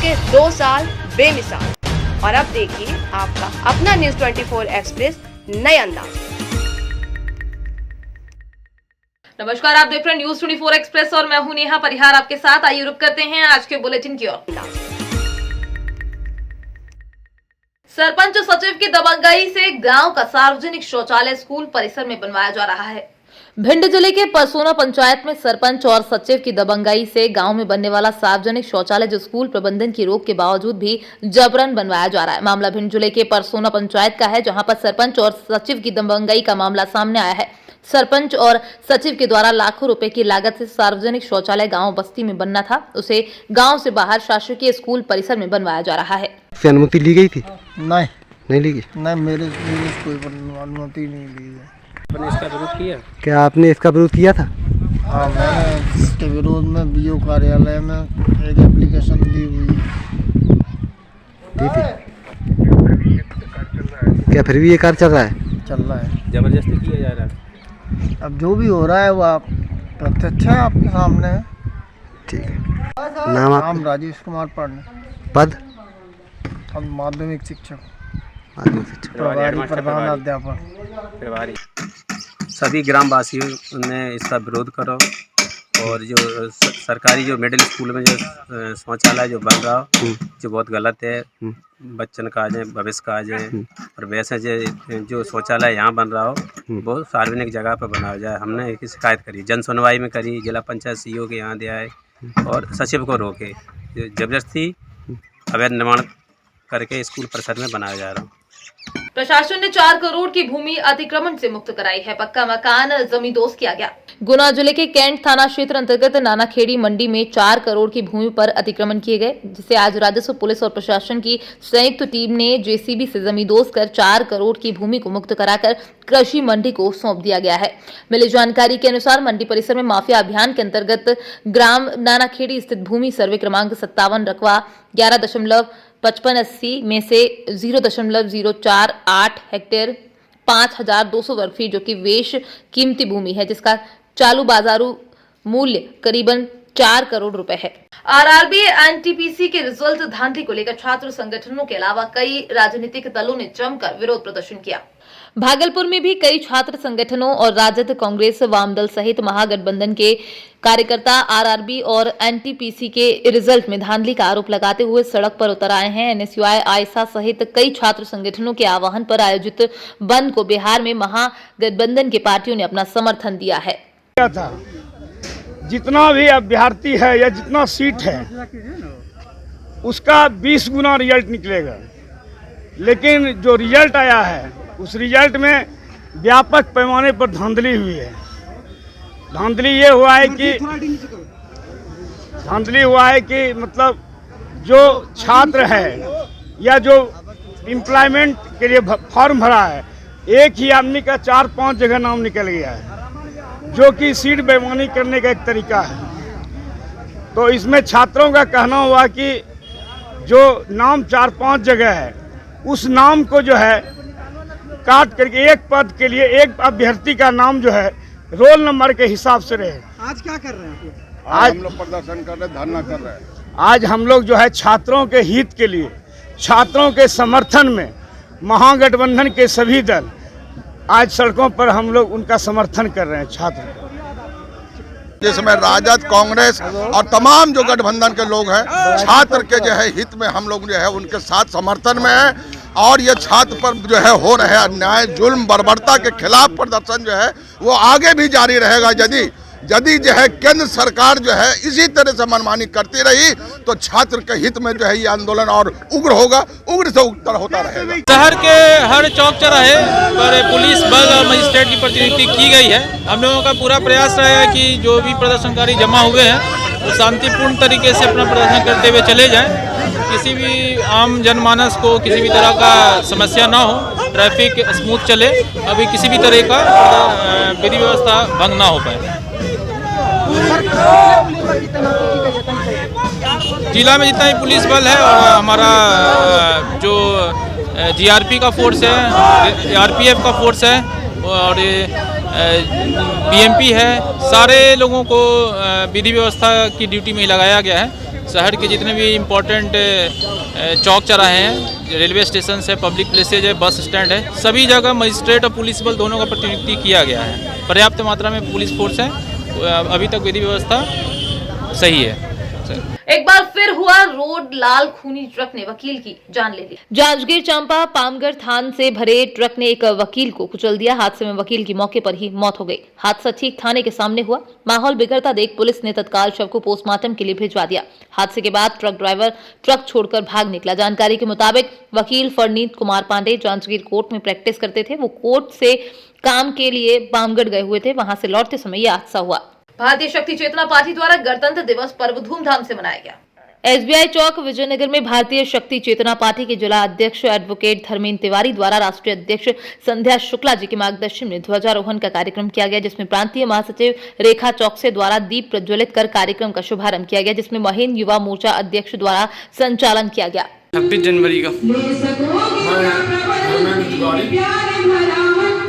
के 2 साल बेमिसाल। और अब देखिए आपका अपना न्यूज़ 24 एक्सप्रेस नए अंदाज। नमस्कार, आप देख रहे हैं न्यूज़ 24 एक्सप्रेस और मैं हूं नेहा परिहार आपके साथ। आइए रुक करते हैं आज के बुलेटिन की ओर। सरपंच सचिव की दबंगई से गांव का सार्वजनिक शौचालय स्कूल परिसर में बनवाया जा रहा है। भिंड जिले के परसोना पंचायत में सरपंच और सचिव की दबंगई से गांव में बनने वाला सार्वजनिक शौचालय जो स्कूल प्रबंधन की रोक के बावजूद भी जबरन बनवाया जा रहा है। मामला भिंड जिले के परसोना पंचायत का है, जहां पर सरपंच और सचिव की दबंगई का मामला सामने आया है। सरपंच और सचिव के द्वारा लाखों रुपए की लागत से सार्वजनिक शौचालय गांव बस्ती में बनना था, उसे गांव से बाहर शासकीय स्कूल परिसर में बनवाया जा रहा है। अनुमति ली गई थी? नहीं ली गई। नहीं, मेरे कोई अनुमति नहीं ली है। आपने इसका विरोध किया? क्या आपने इसका विरोध किया था? हाँ, मैंने इसके विरोध में बीओ कार्यालय में एक एप्लीकेशन दी हुई थी। क्या फिर भी ये कार्य चल रहा है? जबरदस्ती किया जा रहा है। अब जो भी हो रहा है वो आप प्रत्यक्ष है, आपके सामने है। ठीक है। नाम राजेश कुमार पांडे, पद? हम माध्यमिक शिक्षक, प्रभारी प्रधान अध्यापक। सभी ग्रामवासियों ने इसका विरोध करो और जो सरकारी जो मिडिल स्कूल में जो शौचालय जो बन रहा हो जो बहुत गलत है, बच्चन का आ जाए, भविष्य का आ जाए। और वैसे जो शौचालय यहाँ बन रहा हो वो सार्वजनिक जगह पर बनाया जाए। हमने इसकी शिकायत करी, जन सुनवाई में करी, जिला पंचायत सीईओ के यहाँ दे आए और सचिव को रोके। जबरदस्ती अवैध निर्माण करके स्कूल परिसर में बनाया जा रहा है। प्रशासन ने 4 करोड़ की भूमि अतिक्रमण से मुक्त कराई है। पक्का मकान जमींदोज किया गया। गुना जिले के कैंट थाना क्षेत्र अंतर्गत नानाखेड़ी मंडी में 4 करोड़ की भूमि पर अतिक्रमण किए गए, जिसे आज राजस्व, पुलिस और प्रशासन की संयुक्त टीम ने जेसीबी से जमींदोज कर 4 करोड़ की भूमि को मुक्त कराकर कृषि मंडी को सौंप दिया गया है। मिली जानकारी के अनुसार मंडी परिसर में माफिया अभियान के अंतर्गत ग्राम नानाखेड़ी स्थित भूमि सर्वे क्रमांक 57 रकबा 11.5580 में से 0.048 हेक्टेयर 5200 वर्ग फीट जो कि वेश कीमती भूमि है, जिसका चालू बाजारू मूल्य करीबन 4 करोड़ रुपए है। आरआरबी एनटीपीसी के रिजल्ट धांधली को लेकर छात्र संगठनों के अलावा कई राजनीतिक दलों ने जमकर विरोध प्रदर्शन किया। भागलपुर में भी कई छात्र संगठनों और राजद, कांग्रेस, वामदल सहित महागठबंधन के कार्यकर्ता आरआरबी और एनटीपीसी के रिजल्ट में धांधली का आरोप लगाते हुए सड़क पर उतर आए हैं। एनएसयूआई, आयसा सहित कई छात्र संगठनों के आह्वान पर आयोजित बंद को बिहार में महागठबंधन की पार्टियों ने अपना समर्थन दिया है। जितना भी अभ्यर्थी है या जितना सीट है उसका 20 गुना रिजल्ट निकलेगा, लेकिन जो रिजल्ट आया है उस रिजल्ट में व्यापक पैमाने पर धांधली हुई है। धांधली ये हुआ है कि मतलब जो छात्र है या जो एम्प्लॉयमेंट के लिए फॉर्म भरा है, एक ही आदमी का 4-5 जगह नाम निकल गया है, जो कि सीट बेईमानी करने का एक तरीका है। तो इसमें छात्रों का कहना हुआ कि जो नाम 4-5 जगह है उस नाम को जो है काट करके एक पद के लिए एक अभ्यर्थी का नाम जो है रोल नंबर के हिसाब से रहे। आज क्या कर रहे हैं? आज हम लोग प्रदर्शन कर रहे हैं, धरना कर रहे हैं। आज हम लोग जो है छात्रों के हित के लिए, छात्रों के समर्थन में महागठबंधन के सभी दल आज सड़कों पर हम लोग उनका समर्थन कर रहे हैं। छात्र जिसमें राजद, कांग्रेस और तमाम जो गठबंधन के लोग हैं, छात्र के जो है हित में हम लोग जो है उनके साथ समर्थन में है। और ये छात्र पर जो है हो रहे अन्याय, जुल्म, बर्बरता के खिलाफ प्रदर्शन जो है वो आगे भी जारी रहेगा। यदि जो है केंद्र सरकार जो है इसी तरह से मनमानी करती रही तो छात्र के हित में जो है ये आंदोलन और उग्र होगा, उग्र से उग्र होता रहेगा। शहर के हर चौक चौराहे पर पुलिस बल और मजिस्ट्रेट की प्रतिनियुक्ति की गई है। हम लोगों का पूरा प्रयास रहेगा कि जो भी प्रदर्शनकारी जमा हुए हैं वो शांतिपूर्ण तरीके से अपना प्रदर्शन करते हुए चले जाएं। किसी भी आम जनमानस को किसी भी तरह का समस्या ना हो, ट्रैफिक स्मूथ चले, अभी किसी भी तरह का विधि व्यवस्था भंग ना हो पाए। जिला में जितना भी पुलिस बल है और हमारा जो जीआरपी का फोर्स है, आरपीएफ का फोर्स है और बीएमपी है, सारे लोगों को विधि व्यवस्था की ड्यूटी में लगाया गया है। शहर के जितने भी इम्पोर्टेंट चौक चौराहे हैं, रेलवे स्टेशन है, पब्लिक प्लेसेज है, बस स्टैंड है, सभी जगह मजिस्ट्रेट और पुलिस बल दोनों का प्रतिनियुक्ति किया गया है। पर्याप्त मात्रा में पुलिस फोर्स है, अभी तक विधि व्यवस्था सही है। एक बार फिर हुआ रोड लाल, खूनी ट्रक ने वकील की जान ले ली। जांजगीर चांपा पामगढ़ थान से भरे ट्रक ने एक वकील को कुचल दिया। हादसे में वकील की मौके पर ही मौत हो गई। हादसा ठीक थाने के सामने हुआ। माहौल बिगड़ता देख पुलिस ने तत्काल शव को पोस्टमार्टम के लिए भिजवा दिया। हादसे के बाद ट्रक ड्राइवर ट्रक छोड़कर भाग निकला। जानकारी के मुताबिक वकील फरनीत कुमार पांडे जांजगीर कोर्ट में प्रैक्टिस करते थे। वो कोर्ट से काम के लिए पामगढ़ गए हुए थे। वहां से लौटते समय यह हादसा हुआ। भारतीय शक्ति चेतना पार्टी द्वारा गणतंत्र दिवस पर्व धूमधाम से मनाया गया। एसबीआई चौक विजयनगर में भारतीय शक्ति चेतना पार्टी के जिला अध्यक्ष एडवोकेट धर्मेंद्र तिवारी द्वारा राष्ट्रीय अध्यक्ष संध्या शुक्ला जी के मार्गदर्शन में ध्वजारोहण का कार्यक्रम किया गया, जिसमें प्रांतीय महासचिव रेखा चौकसे द्वारा दीप प्रज्वलित कर कार्यक्रम का शुभारंभ किया गया, जिसमें महीन युवा मोर्चा अध्यक्ष द्वारा संचालन किया गया। 26 जनवरी का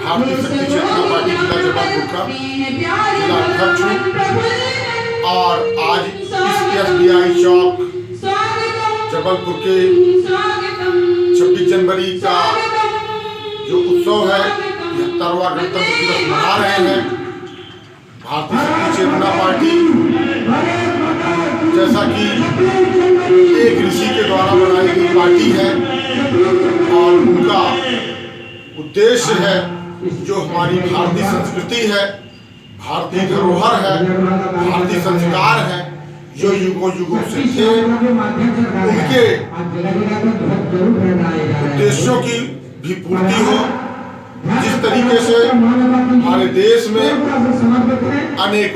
भारतीय शक्ति चेतना पार्टी जिला जबलपुर का जिला अध्यक्ष हूँ और आज इस एसबीआई चौक जबलपुर के 26 जनवरी का जो उत्सव है 73वां गणतंत्र दिवस मना रहे हैं। भारतीय शक्ति चेतना पार्टी जैसा कि एक ऋषि के द्वारा बनाई गई पार्टी है और उनका उद्देश्य है जो हमारी भारतीय संस्कृति है, भारतीय धरोहर है, भारतीय संस्कार है, जो युगों युगों से थे, उनके उद्देश्यों की भी पूर्ति हो। जिस तरीके से हमारे देश में अनेक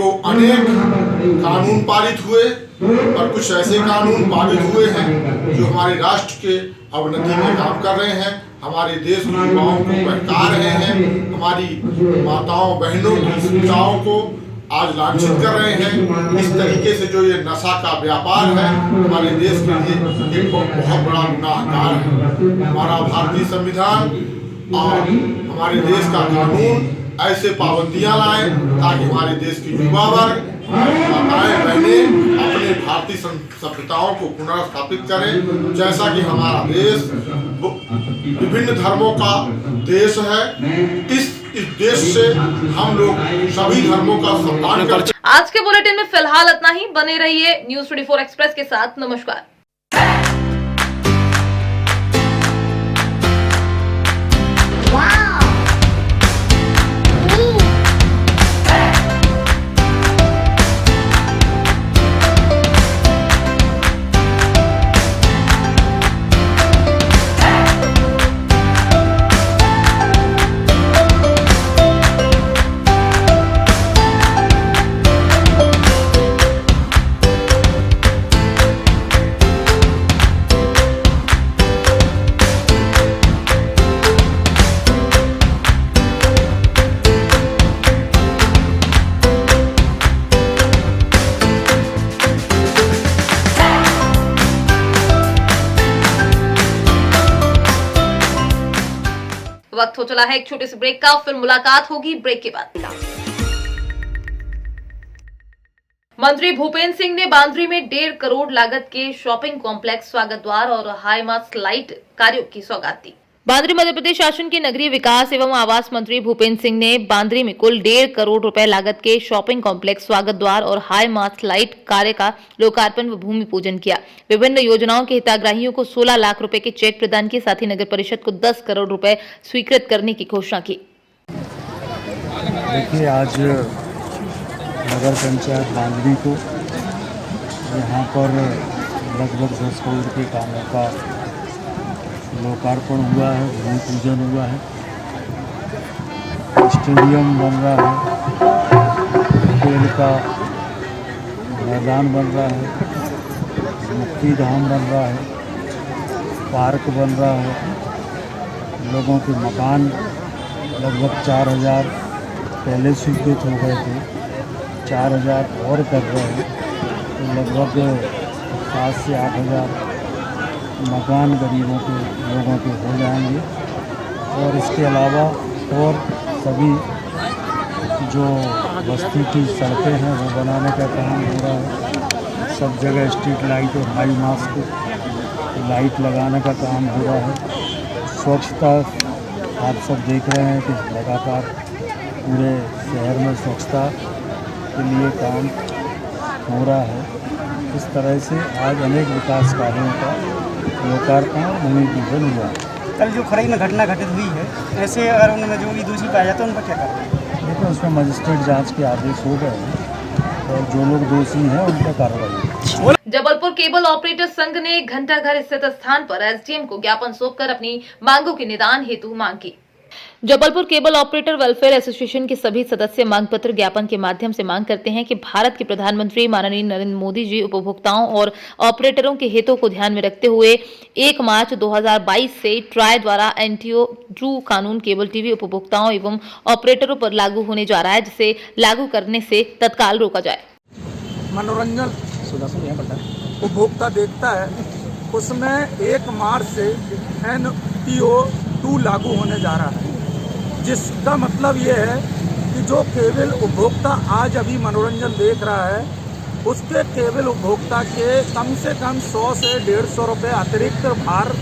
कानून पारित हुए और कुछ ऐसे कानून पारित हुए हैं जो हमारे राष्ट्र के अवनति में काम कर रहे हैं, हमारे देश के युवाओं को बहका रहे हैं, हमारी माताओं बहनों की शिक्षाओं को आज लांछित कर रहे हैं। इस तरीके से जो ये नशा का व्यापार है हमारे देश के लिए एक बहुत बड़ा गुनाहगार है। हमारा भारतीय संविधान और हमारे देश का कानून ऐसे पाबंदियां लाए ताकि हमारे देश के युवा वर्ग, माताएं बहनें अपने भारतीय सभ्यताओं को पुनर्स्थापित करें। जैसा कि हमारा देश विभिन्न धर्मों का देश है, इस देश से हम लोग सभी धर्मों का सम्मान करते। आज के बुलेटिन में फिलहाल इतना ही। बने रहिए न्यूज़ 24 एक्सप्रेस के साथ। नमस्कार। वक्त हो चला है एक छोटे से ब्रेक का, फिर मुलाकात होगी ब्रेक के बाद। मंत्री भूपेंद्र सिंह ने बांद्री में 1.5 करोड़ लागत के शॉपिंग कॉम्प्लेक्स, स्वागत द्वार और हाई मास्ट लाइट कार्यों की सौगात दी। बांद्री मध्य प्रदेश शासन के नगरीय विकास एवं आवास मंत्री भूपेंद्र सिंह ने बांद्री में कुल 1.5 करोड़ रुपए लागत के शॉपिंग कॉम्प्लेक्स, स्वागत द्वार और हाई मास्ट लाइट कार्य का लोकार्पण व भूमि पूजन किया। विभिन्न योजनाओं के हितग्राहियों को 16 लाख रुपए के चेक प्रदान किए। साथ ही नगर परिषद को 10 करोड़ रुपए स्वीकृत करने की घोषणा की। देखिए, आज नगर पंचायत बांद्री को यहाँ पर लगभग 10 करोड़ के कामों का लोकार्पण हुआ है, भूमि पूजन हुआ है। स्टेडियम बन रहा है, खेल का मैदान बन रहा है, मुक्ति धाम बन रहा है, पार्क बन रहा है। लोगों के मकान लगभग 4000 पहले स्वीकृत हो गए थे, 4000 और कर रहे हैं, तो लगभग 7 से 8000 मकान गरीबों के लोगों के हो जाएंगे। और इसके अलावा और सभी जो बस्ती की सड़कें हैं वो बनाने का काम हो रहा है। सब जगह स्ट्रीट लाइट और हाई मास्क लाइट लगाने का काम हो रहा है। स्वच्छता आप सब देख रहे हैं कि लगातार पूरे शहर में स्वच्छता के लिए काम हो रहा है। इस तरह से आज अनेक विकास कार्यों का लोकार्पण और भूमि पूजन हुआ। कल जो खरई में घटना घटित हुई है, ऐसे अगर उनमें जो भी दोषी पाया जाता है उन पर क्या करें? देखो, उसमें मजिस्ट्रेट जांच के आदेश हो गए हैं और जो लोग दोषी हैं उन पर कार्रवाई होगी। जबलपुर केबल ऑपरेटर संघ ने घंटाघर स्थित स्थान पर एसडीएम को ज्ञापन सौंपकर अपनी मांगों के निदान हेतु मांग की। Jabalpur cable operator welfare association के सभी सदस्य मांग पत्र ज्ञापन के माध्यम से मांग करते हैं कि भारत के प्रधानमंत्री माननीय नरेंद्र मोदी जी उपभोक्ताओं और ऑपरेटरों के हितों को ध्यान में रखते हुए 1 मार्च 2022 से ट्राई द्वारा एनटीओ 2 कानून केबल टीवी उपभोक्ताओं एवं ऑपरेटरों पर लागू होने जा रहा है, जिसे लागू करने से तत्काल रोका जाए। मनोरंजन उपभोक्ता देखता है, उसमें 1 मार्च से एनटीओ 2 लागू होने जा रहा है, जिसका मतलब ये है कि जो केबल उपभोक्ता आज अभी मनोरंजन देख रहा है, उसके केबल उपभोक्ता के कम से कम 100 से 150 रुपये अतिरिक्त भार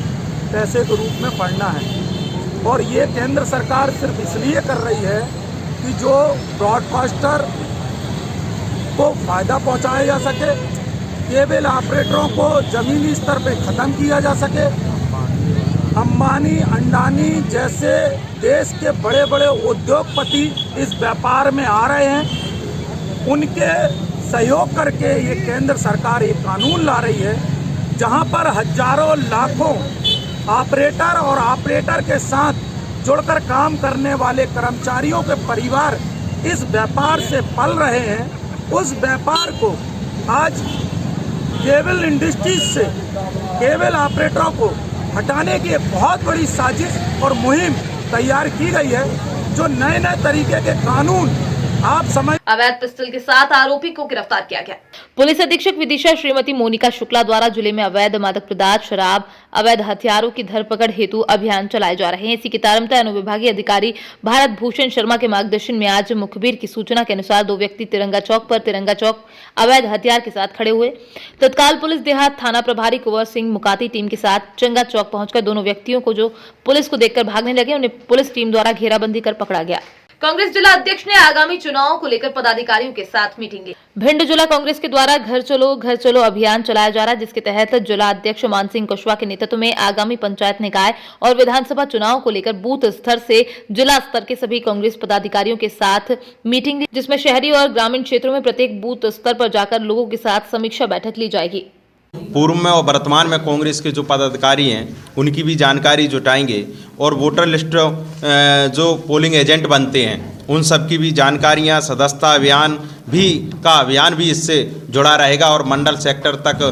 पैसे के रूप में पड़ना है। और ये केंद्र सरकार सिर्फ इसलिए कर रही है कि जो ब्रॉडकास्टर को फ़ायदा पहुंचाया जा सके, केबल ऑपरेटरों को ज़मीनी स्तर पे ख़त्म किया जा सके। अंबानी, अंडानी जैसे देश के बड़े बड़े उद्योगपति इस व्यापार में आ रहे हैं, उनके सहयोग करके ये केंद्र सरकार एक कानून ला रही है, जहां पर हजारों लाखों ऑपरेटर और ऑपरेटर के साथ जुड़कर काम करने वाले कर्मचारियों के परिवार इस व्यापार से पल रहे हैं। उस व्यापार को आज केबल इंडस्ट्रीज से केबल ऑपरेटरों को हटाने की एक बहुत बड़ी साजिश और मुहिम तैयार की गई है, जो नए नए तरीके के कानून आप समझ। अवैध पिस्टल के साथ आरोपी को गिरफ्तार किया गया। पुलिस अधीक्षक विदिशा श्रीमती मोनिका शुक्ला द्वारा जिले में अवैध मादक पदार्थ, शराब, अवैध हथियारों की धरपकड़ हेतु अभियान चलाए जा रहे हैं। इसी की तारमता अनुविभागीय अधिकारी भारत भूषण शर्मा के मार्गदर्शन में आज मुखबिर की सूचना के अनुसार 2 व्यक्ति तिरंगा चौक अवैध हथियार के साथ खड़े हुए। तत्काल पुलिस देहात थाना प्रभारी कुंवर सिंह मुकाती टीम के साथ चंगा चौक पहुंचकर दोनों व्यक्तियों को, जो पुलिस को देखकर भागने लगे, उन्हें पुलिस टीम द्वारा घेराबंदी कर पकड़ा गया। कांग्रेस जिला अध्यक्ष ने आगामी चुनावों को लेकर पदाधिकारियों के साथ मीटिंग की। भिंड जिला कांग्रेस के द्वारा घर चलो अभियान चलाया जा रहा है, जिसके तहत जिला अध्यक्ष मान सिंह कुशवाहा के नेतृत्व में आगामी पंचायत निकाय और विधानसभा चुनाव को लेकर बूथ स्तर से जिला स्तर के सभी कांग्रेस पदाधिकारियों के साथ मीटिंग, जिसमें शहरी और ग्रामीण क्षेत्रों में प्रत्येक बूथ स्तर पर जाकर लोगों के साथ समीक्षा बैठक ली जाएगी। पूर्व में और वर्तमान में कांग्रेस के जो पदाधिकारी हैं उनकी भी जानकारी जुटाएंगे और वोटर लिस्ट जो पोलिंग एजेंट बनते हैं उन सब की भी जानकारियां, सदस्यता अभियान भी इससे जुड़ा रहेगा और मंडल सेक्टर तक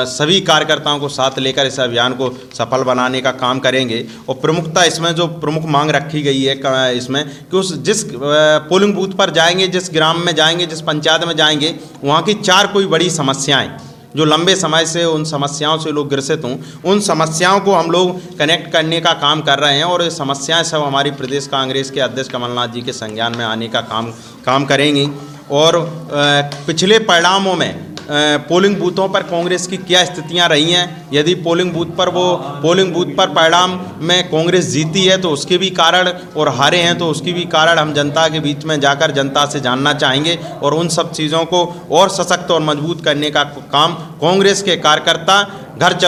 सभी कार्यकर्ताओं को साथ लेकर इस अभियान को सफल बनाने का काम करेंगे। और प्रमुखता इसमें जो प्रमुख मांग रखी गई है इसमें कि जिस पोलिंग बूथ पर जाएंगे, जिस ग्राम में जाएंगे, जिस पंचायत में जाएंगे, वहाँ की 4 कोई बड़ी समस्याएँ जो लंबे समय से उन समस्याओं से लोग ग्रसित हों, उन समस्याओं को हम लोग कनेक्ट करने का काम कर रहे हैं और ये समस्याएं सब हमारी प्रदेश कांग्रेस के अध्यक्ष कमलनाथ जी के संज्ञान में आने का काम करेंगी। और पिछले परिणामों में पोलिंग बूथों पर कांग्रेस की क्या स्थितियां रही हैं, यदि पोलिंग बूथ पर परिणाम में कांग्रेस जीती है तो उसके भी कारण, और हारे हैं तो उसकी भी कारण हम जनता के बीच में जाकर जनता से जानना चाहेंगे और उन सब चीज़ों को और सशक्त और मजबूत करने का काम कांग्रेस के कार्यकर्ता घर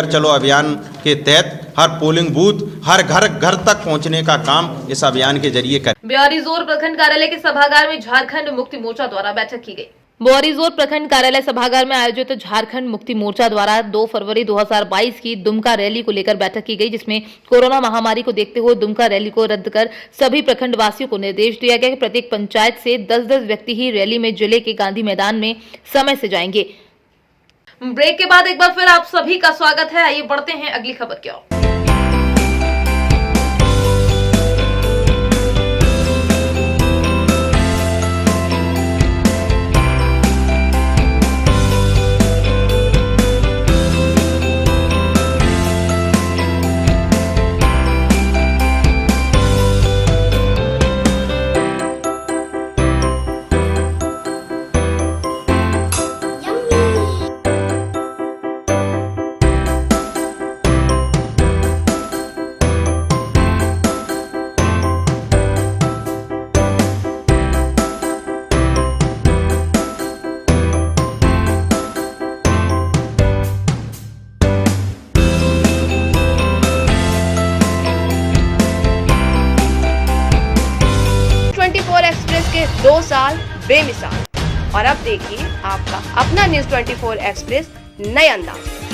चलो अभियान के तहत हर पोलिंग बूथ, हर घर तक पहुंचने का काम इस अभियान के जरिए करें। ब्योरीजोर प्रखंड कार्यालय के सभागार में झारखंड मुक्ति मोर्चा द्वारा बैठक की गई। बोरीजोर प्रखंड कार्यालय सभागार में आयोजित झारखंड मुक्ति मोर्चा द्वारा 2 फरवरी 2022 की दुमका रैली को लेकर बैठक की गई, जिसमें कोरोना महामारी को देखते हुए दुमका रैली को रद्द कर सभी प्रखंड वासियों को निर्देश दिया गया कि प्रत्येक पंचायत से 10-10 व्यक्ति ही रैली में जिले के गांधी मैदान में समय से जाएंगे। ब्रेक के बाद एक बार फिर आप सभी का स्वागत है। आइए बढ़ते हैं अगली खबर की ओर। कांग्रेस के 2 साल बेमिसाल। और अब देखिए आपका अपना न्यूज़ 24 एक्सप्रेस नए अंदाज।